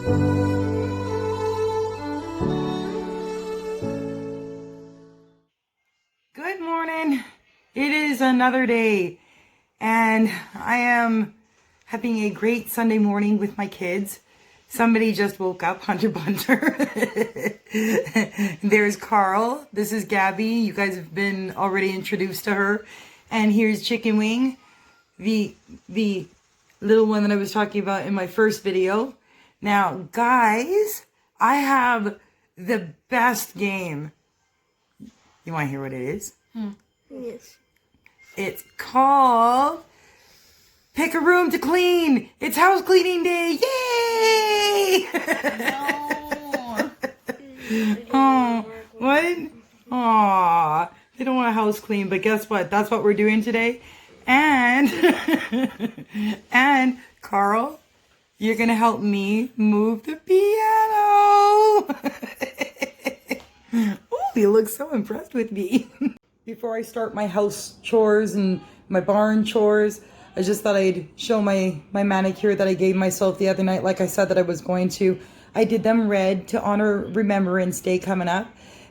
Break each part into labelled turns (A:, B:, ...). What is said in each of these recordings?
A: Good morning. It is another day, and I am having a great Sunday morning with my kids. Somebody just woke up, Hunter Bunter. There's Carl. This is Gabby. You guys have been already introduced to her. And here's Chicken Wing, the little one that I was talking about in my first video. Now, guys, I have the best game. You want to hear what it is?
B: Yes.
A: It's called Pick a Room to Clean. It's house cleaning day. Yay!
B: No.
A: Oh, what? Aw, they don't want a house clean, but guess what? That's what we're doing today. And, and Carl, you're going to help me move the piano. Oh, you look so impressed with me. Before I start my house chores and my barn chores, I just thought I'd show my manicure that I gave myself the other night, like I said that I was going to. I did them red to honor Remembrance Day coming up.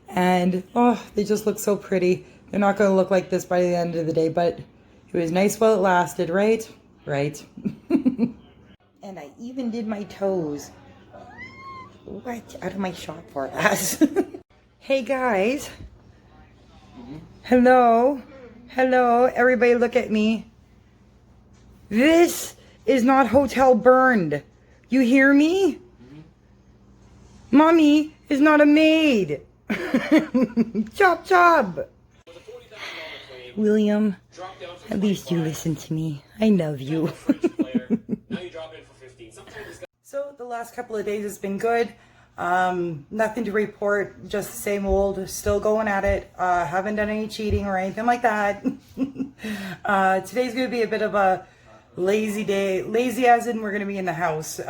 A: And, oh, they just look so pretty. They're not going to look like this by the end of the day, but it was nice while it lasted, right? Right. And I even did my toes. What? Out of my shop for us. Hey, guys. Hello. Hello. Everybody look at me. This is not Hotel Burned. You hear me? Mommy is not a maid. Chop chop. William, at least you listen to me. I love you. So the last couple of days has been good. Nothing to report, just the same old, still going at it. Haven't done any cheating or anything like that. Today's going to be a bit of a lazy day. Lazy as in we're going to be in the house.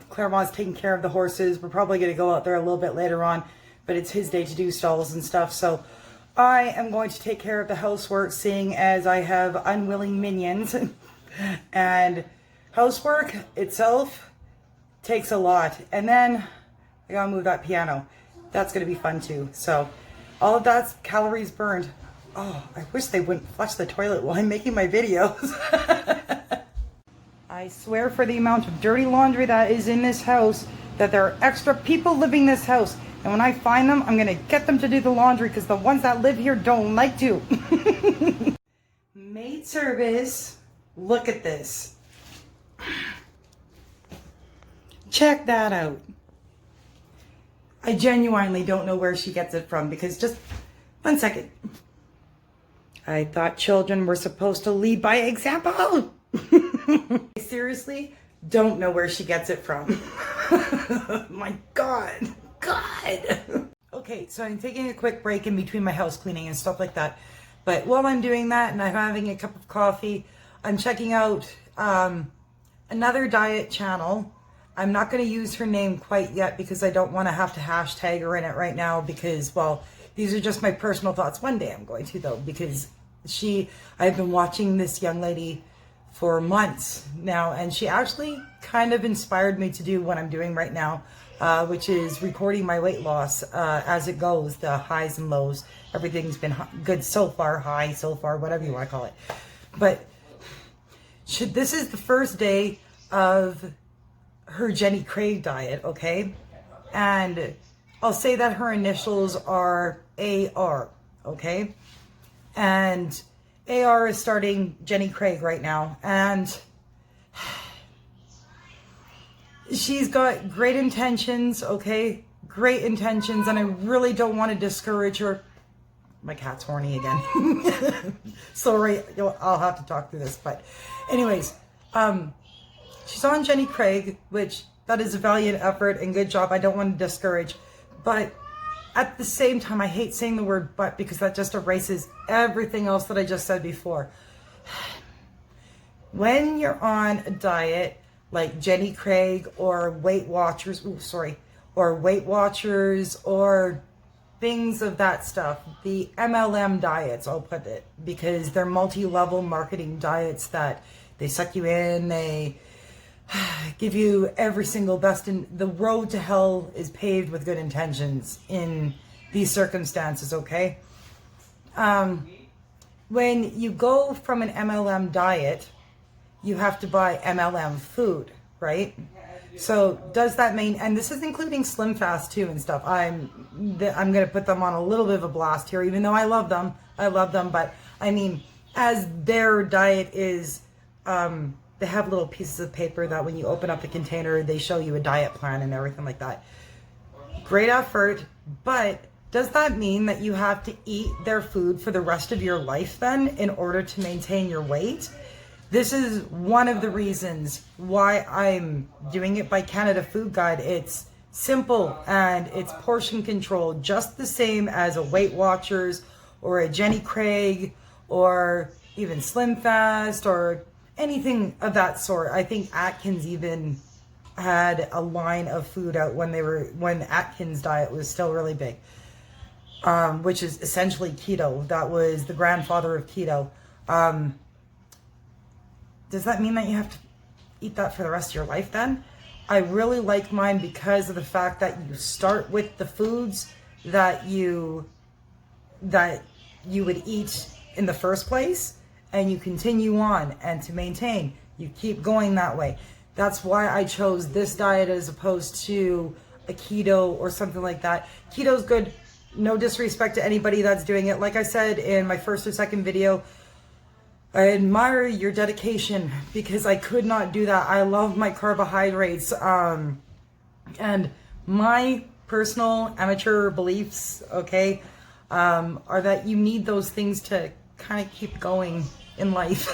A: Claremont's taking care of the horses. We're probably going to go out there a little bit later on, but it's his day to do stalls and stuff. So I am going to take care of the housework, seeing as I have unwilling minions. And housework itself takes a lot. And then I gotta move that piano. That's gonna be fun too. So all of that's calories burned. Oh, I wish they wouldn't flush the toilet while I'm making my videos. I swear for the amount of dirty laundry that is in this house that there are extra people living in this house. And when I find them, I'm gonna get them to do the laundry because the ones that live here don't like to. Maid service. Look at this. Check that out. I genuinely don't know where she gets it from because just 1 second. I thought children were supposed to lead by example. I seriously don't know where she gets it from. My God. Okay, so I'm taking a quick break in between my house cleaning and stuff like that. But while I'm doing that and I'm having a cup of coffee, I'm checking out another diet channel. I'm not going to use her name quite yet because I don't want to have to hashtag her in it right now because, well, these are just my personal thoughts. One day I'm going to, though, because I've been watching this young lady for months now, and she actually kind of inspired me to do what I'm doing right now, which is recording my weight loss as it goes, the highs and lows. Everything's been good so far, high so far, whatever you want to call it. But this is the first day of her Jenny Craig diet, okay? And I'll say that her initials are AR, okay? And AR is starting Jenny Craig right now, and she's got great intentions, okay? Great intentions, and I really don't want to discourage her. My cat's horny again. Sorry, I'll have to talk through this, but anyways, she's on Jenny Craig, which that is a valiant effort and good job. I don't want to discourage, but at the same time, I hate saying the word but because that just erases everything else that I just said before. When you're on a diet like Jenny Craig or Weight Watchers, or things of that stuff, the MLM diets, I'll put it, because they're multi-level marketing diets that they suck you in, they give you every single best. In the road to hell is paved with good intentions in these circumstances, okay? When you go from an MLM diet, you have to buy MLM food, right? So does that mean, and this is including Slim Fast too and stuff. I'm going to put them on a little bit of a blast here, even though I love them, but I mean, as their diet is, they have little pieces of paper that when you open up the container, they show you a diet plan and everything like that. Great effort, but does that mean that you have to eat their food for the rest of your life then in order to maintain your weight? This is one of the reasons why I'm doing it by Canada Food Guide. It's simple and it's portion control, just the same as a Weight Watchers or a Jenny Craig or even Slim Fast or anything of that sort. I think Atkins even had a line of food out when Atkins diet was still really big, which is essentially keto. That was the grandfather of keto. Does that mean that you have to eat that for the rest of your life then? I really like mine because of the fact that you start with the foods that you would eat in the first place, and you continue on, and to maintain, you keep going that way. That's why I chose this diet as opposed to a keto or something like that. Keto's good. No disrespect to anybody that's doing it. Like I said in my first or second video, I admire your dedication because I could not do that. I love my carbohydrates. And my personal amateur beliefs, okay, are that you need those things to kind of keep going in life.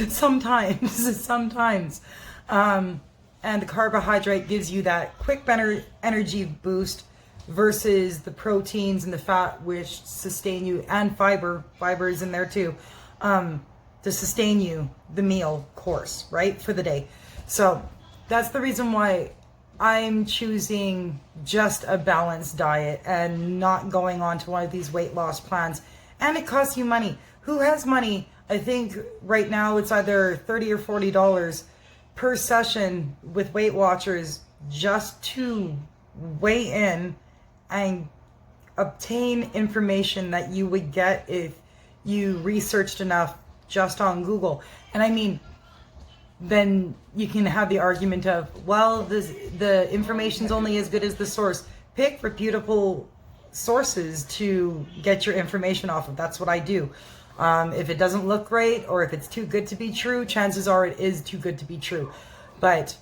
A: sometimes. And the carbohydrate gives you that quick energy boost versus the proteins and the fat, which sustain you, and fiber is in there too. To sustain you the meal course, right, for the day. So that's the reason why I'm choosing just a balanced diet and not going on to one of these weight loss plans. And it costs you money. Who has money? I think right now it's either $30 or $40 per session with Weight Watchers just to weigh in and obtain information that you would get if you researched enough just on Google. And I mean, then you can have the argument of, well, the information's only as good as the source. Pick reputable sources to get your information off of. That's what I do. If it doesn't look great or if it's too good to be true, chances are it is too good to be true. But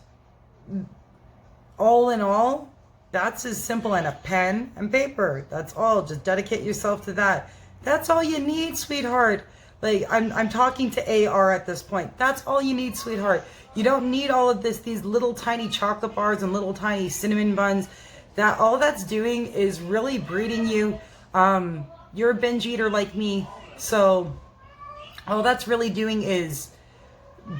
A: all in all, that's as simple, and a pen and paper. That's all. Just dedicate yourself to that. That's all you need, sweetheart. Like, I'm talking to AR at this point. That's all you need, sweetheart. You don't need all of these little tiny chocolate bars and little tiny cinnamon buns. That all that's doing is really breeding you. You're a binge eater like me, so all that's really doing is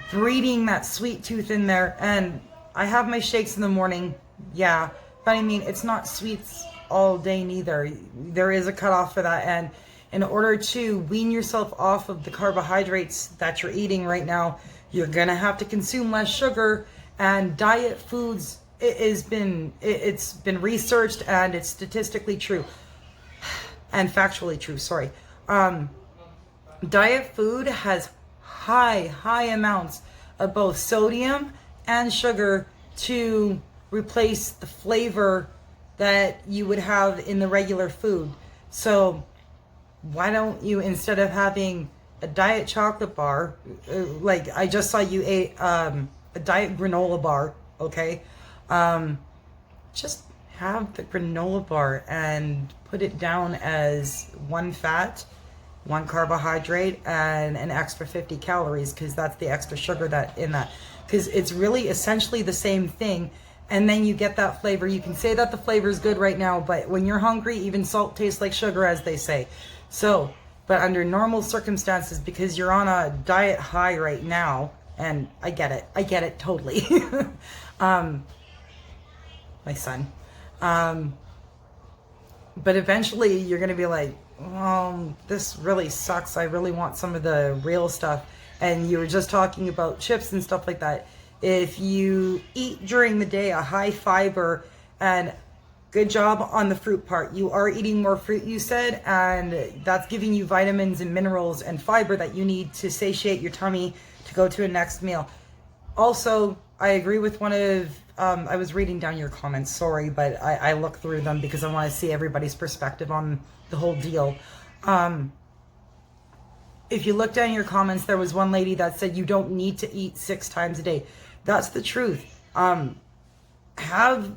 A: breeding that sweet tooth in there. And I have my shakes in the morning, yeah, but I mean, it's not sweets all day neither. There is a cutoff for that, and in order to wean yourself off of the carbohydrates that you're eating right now, you're gonna have to consume less sugar. And diet foods, it's been researched, and it's statistically true and factually true. Sorry, diet food has high amounts of both sodium and sugar to replace the flavor that you would have in the regular food. So why don't you, instead of having a diet chocolate bar, like I just saw you ate a diet granola bar, okay? Just have the granola bar and put it down as 1 fat, 1 carbohydrate, and an extra 50 calories, because that's the extra sugar that in that. Because it's really essentially the same thing. And then you get that flavor. You can say that the flavor is good right now, but when you're hungry, even salt tastes like sugar, as they say. So, but under normal circumstances, because you're on a diet high right now, and I get it totally. My son. But eventually you're going to be like, oh, this really sucks. I really want some of the real stuff. And you were just talking about chips and stuff like that. If you eat during the day a high fiber, and good job on the fruit part. You are eating more fruit, you said, and that's giving you vitamins and minerals and fiber that you need to satiate your tummy to go to a next meal. Also, I agree with one of, I was reading down your comments, sorry, but I look through them because I want to see everybody's perspective on the whole deal. If you look down your comments, there was one lady that said you don't need to eat 6 times a day. That's the truth. Have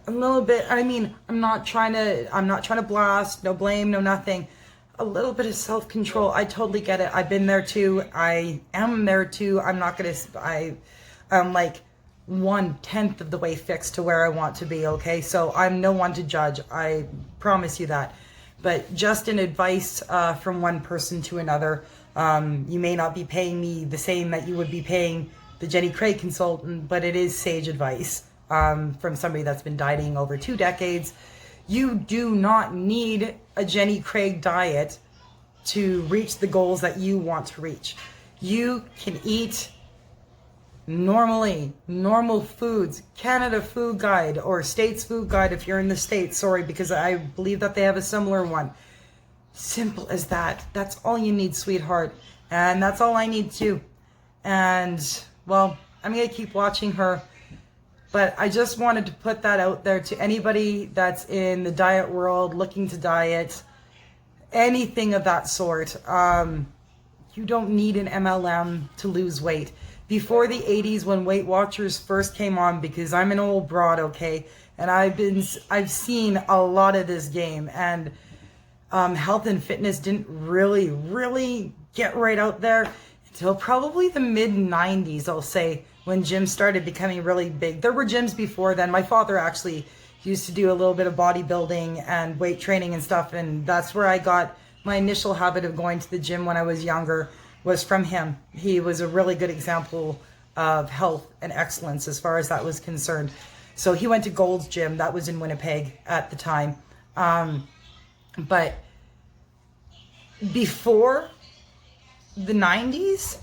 A: a little bit, I mean, I'm not trying to blast, no blame, no nothing. A little bit of self-control. I totally get it. I've been there too. I am there too. I'm like 1/10 of the way fixed to where I want to be, okay? So I'm no one to judge. I promise you that. But just an advice from one person to another. You may not be paying me the same that you would be paying the Jenny Craig consultant, but it is sage advice from somebody that's been dieting over 2 decades. You do not need a Jenny Craig diet to reach the goals that you want to reach. You can eat normal foods, Canada Food Guide or States Food Guide if you're in the States, sorry, because I believe that they have a similar one. Simple as that. That's all you need, sweetheart. And that's all I need too. And, well, I'm going to keep watching her. But I just wanted to put that out there to anybody that's in the diet world, looking to diet, anything of that sort. You don't need an MLM to lose weight. Before the 80s, when Weight Watchers first came on, because I'm an old broad, okay, and I've seen a lot of this game, and health and fitness didn't really get right out there until probably the mid 90s, I'll say, when gyms started becoming really big. There were gyms before then. My father actually used to do a little bit of bodybuilding and weight training and stuff, and that's where I got my initial habit of going to the gym when I was younger, was from him. He was a really good example of health and excellence as far as that was concerned. So he went to Gold's Gym. That was in Winnipeg at the time. But before the 90s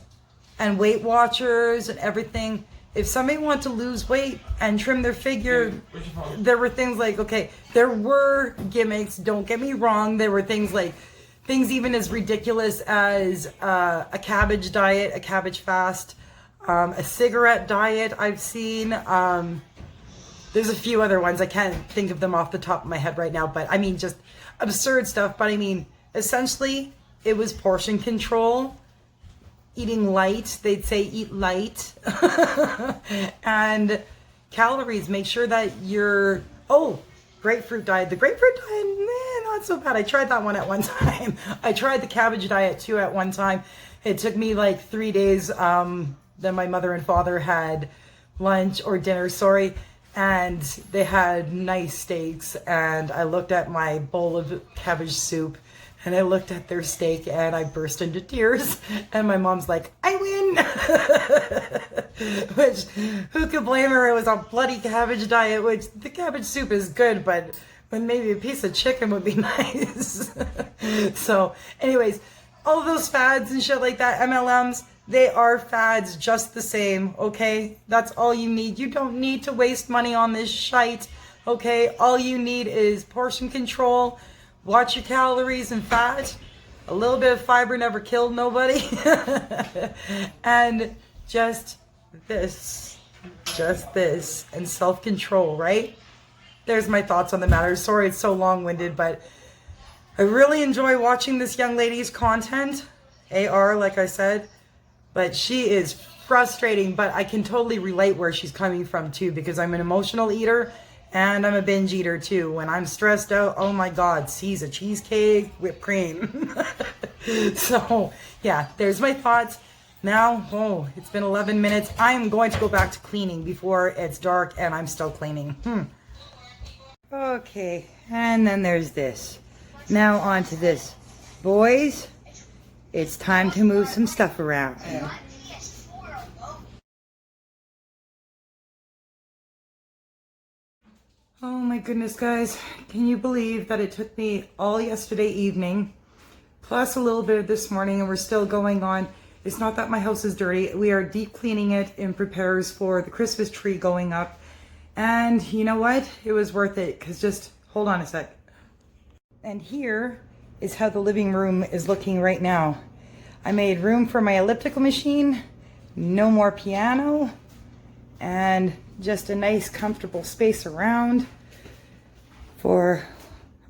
A: and Weight Watchers and everything, if somebody wanted to lose weight and trim their figure, there were things like, okay, there were gimmicks, don't get me wrong. There were things like, things even as ridiculous as a cabbage diet, a cabbage fast, a cigarette diet I've seen. There's a few other ones. I can't think of them off the top of my head right now, but I mean, just absurd stuff. But I mean, essentially, it was portion control, eating light. They'd say eat light. And calories. Make sure that you're, grapefruit diet. The grapefruit diet, not so bad. I tried that one at one time. I tried the cabbage diet too at one time. It took me like 3 days. Then my mother and father had lunch or dinner, and they had nice steaks. And I looked at my bowl of cabbage soup and I looked at their steak and I burst into tears. And my mom's like, I win. Which, who could blame her? It was a bloody cabbage diet, which the cabbage soup is good, but maybe a piece of chicken would be nice. So anyways, all those fads and shit like that, MLMs, they are fads just the same, okay? That's all you need. You don't need to waste money on this shite, okay? All you need is portion control, watch your calories and fat. A little bit of fiber never killed nobody. And just this, and self-control, right? There's my thoughts on the matter. Sorry it's so long-winded, but I really enjoy watching this young lady's content. AR, like I said. But she is frustrating, but I can totally relate where she's coming from too, because I'm an emotional eater and I'm a binge eater too. When I'm stressed out, oh my God, seize a cheesecake, whipped cream. So yeah, there's my thoughts. Now, it's been 11 minutes. I am going to go back to cleaning before it's dark and I'm still cleaning. Okay, and then there's this. Now on to this. Boys, it's time to move some stuff around. Oh my goodness, guys. Can you believe that it took me all yesterday evening, plus a little bit of this morning, and we're still going on It's not that my house is dirty. We are deep cleaning it in prepares for the Christmas tree going up. And you know what? It was worth it, because just hold on a sec. And here is how the living room is looking right now. I made room for my elliptical machine, no more piano, and just a nice comfortable space around for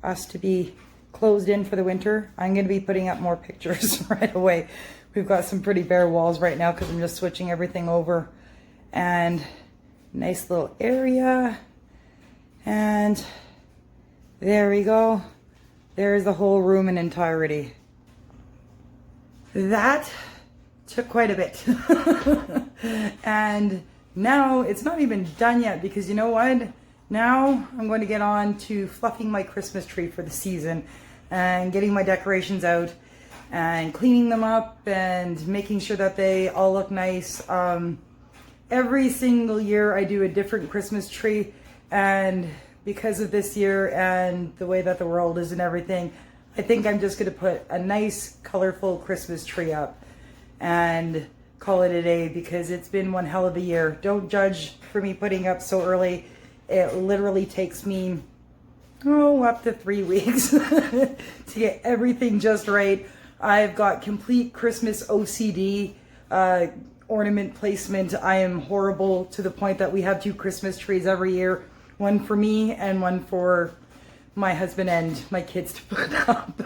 A: us to be closed in for the winter. I'm going to be putting up more pictures right away. We've got some pretty bare walls right now because I'm just switching everything over. And nice little area. And there we go. There's the whole room in entirety. That took quite a bit. And now it's not even done yet, because you know what? Now I'm going to get on to fluffing my Christmas tree for the season and getting my decorations out and cleaning them up and making sure that they all look nice. Every single year I do a different Christmas tree, and because of this year and the way that the world is and everything, I think I'm just going to put a nice colorful Christmas tree up and call it a day, because it's been one hell of a year. Don't judge for me putting up so early. It literally takes me up to 3 weeks to get everything just right. I've got complete Christmas OCD, ornament placement. I am horrible, to the point that we have 2 Christmas trees every year. One for me and one for my husband and my kids to put up.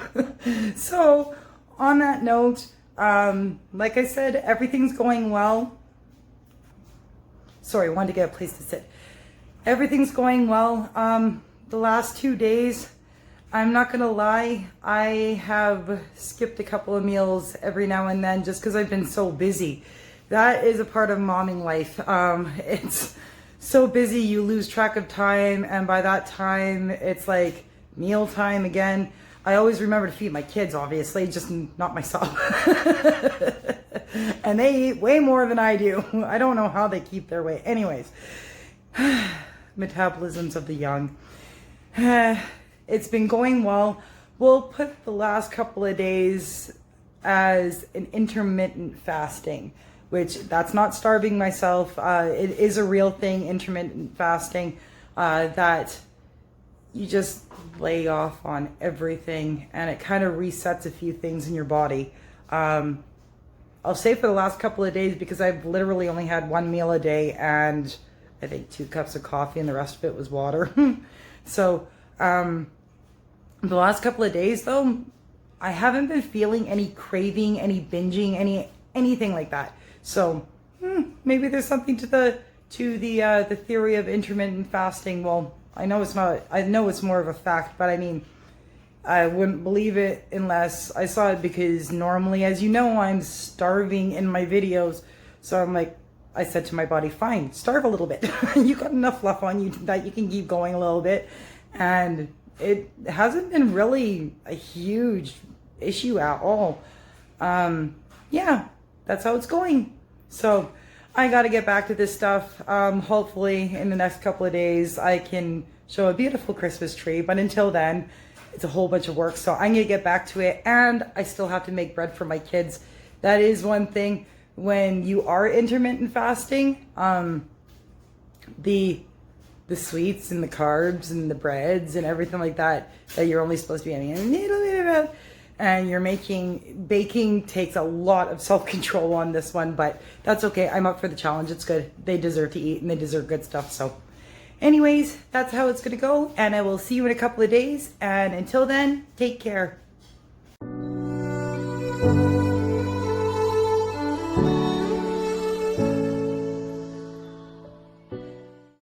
A: So on that note, like I said, everything's going well. Sorry, I wanted to get a place to sit. Everything's going well. The last 2 days, I'm not gonna lie, I have skipped a couple of meals every now and then just because I've been so busy. That is a part of momming life. It's so busy you lose track of time, and by that time it's like meal time again. I always remember to feed my kids, obviously, just not myself. And they eat way more than I do. I don't know how they keep their weight. Anyways, metabolisms of the young. It's been going well. We'll put the last couple of days as an intermittent fasting, which that's not starving myself. It is a real thing, intermittent fasting, that you just lay off on everything and it kind of resets a few things in your body. I'll say for the last couple of days, because I've literally only had 1 meal a day and I think 2 cups of coffee, and the rest of it was water. So the last couple of days though, I haven't been feeling any craving, any binging, anything like that. So maybe there's something to the theory of intermittent fasting. Well, I know it's not. I know it's more of a fact, but I mean, I wouldn't believe it unless I saw it, because normally, as you know, I'm starving in my videos. So I'm like, I said to my body, fine, starve a little bit. You got enough fluff on you that you can keep going a little bit. And it hasn't been really a huge issue at all. Yeah, that's how it's going. So I got to get back to this stuff. Hopefully in the next couple of days I can show a beautiful Christmas tree, but until then it's a whole bunch of work, so I'm gonna get back to it. And I still have to make bread for my kids. That is one thing when you are intermittent fasting. The sweets and the carbs and the breads and everything like that you're only supposed to be having a little bit of, and you're baking takes a lot of self-control on this one, but that's okay. I'm up for the challenge. It's good. They deserve to eat and they deserve good stuff. So anyways, that's how it's gonna go, and I will see you in a couple of days, and until then, take care.